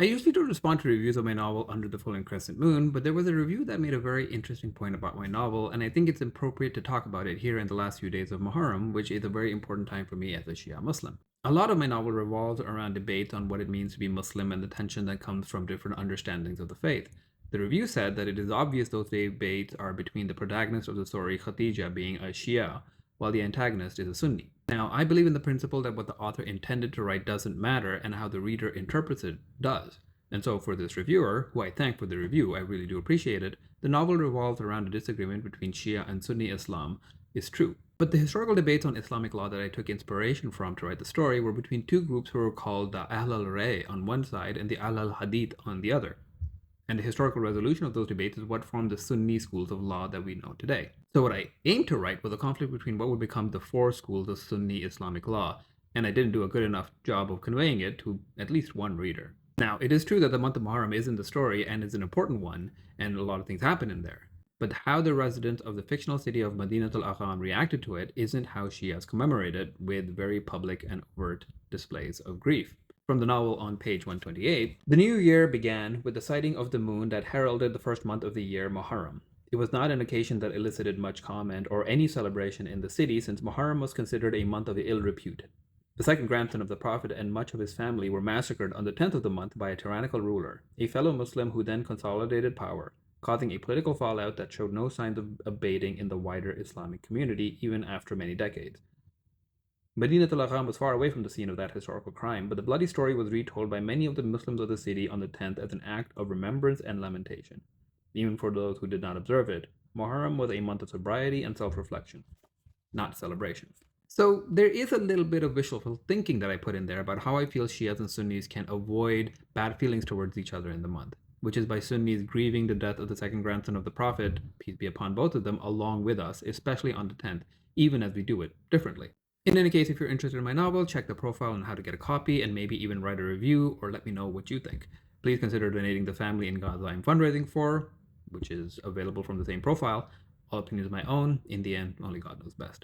I usually don't respond to reviews of my novel Under the Full and Crescent Moon, but there was a review that made a very interesting point about my novel, and I think it's appropriate to talk about it here in the last few days of Muharram, which is a very important time for me as a Shia Muslim. A lot of my novel revolves around debates on what it means to be Muslim and the tension that comes from different understandings of the faith. The review said that it is obvious those debates are between the protagonist of the story, Khadija, being a Shia, while the antagonist is a Sunni. Now, I believe in the principle that what the author intended to write doesn't matter and how the reader interprets it does. And so, for this reviewer, who I thank for the review, I really do appreciate it, the novel revolves around a disagreement between Shia and Sunni Islam is true. But the historical debates on Islamic law that I took inspiration from to write the story were between two groups who were called the Ahl al-Ray on one side and the Ahl al-Hadith on the other. And the historical resolution of those debates is what formed the Sunni schools of law that we know today. So what I aimed to write was a conflict between what would become the four schools of Sunni Islamic law, and I didn't do a good enough job of conveying it to at least one reader. Now, it is true that the month of Muharram is in the story and is an important one, and a lot of things happen in there. But how the residents of the fictional city of Madinat al-Aqam reacted to it isn't how Shias commemorate it, with very public and overt displays of grief. From the novel on page 128, the new year began with the sighting of the moon that heralded the first month of the year, Muharram. It was not an occasion that elicited much comment or any celebration in the city, since Muharram was considered a month of ill repute. The second grandson of the Prophet and much of his family were massacred on the 10th of the month by a tyrannical ruler, a fellow Muslim who then consolidated power, causing a political fallout that showed no signs of abating in the wider Islamic community even after many decades. Madinat al-Aqam was far away from the scene of that historical crime, but the bloody story was retold by many of the Muslims of the city on the 10th as an act of remembrance and lamentation. Even for those who did not observe it, Muharram was a month of sobriety and self-reflection, not celebration. So there is a little bit of wishful thinking that I put in there about how I feel Shias and Sunnis can avoid bad feelings towards each other in the month, which is by Sunnis grieving the death of the second grandson of the Prophet, peace be upon both of them, along with us, especially on the 10th, even as we do it differently. In any case, if you're interested in my novel, check the profile on how to get a copy and maybe even write a review or let me know what you think. Please consider donating the family in Gaza I'm fundraising for, which is available from the same profile. All opinions of my own. In the end, only God knows best.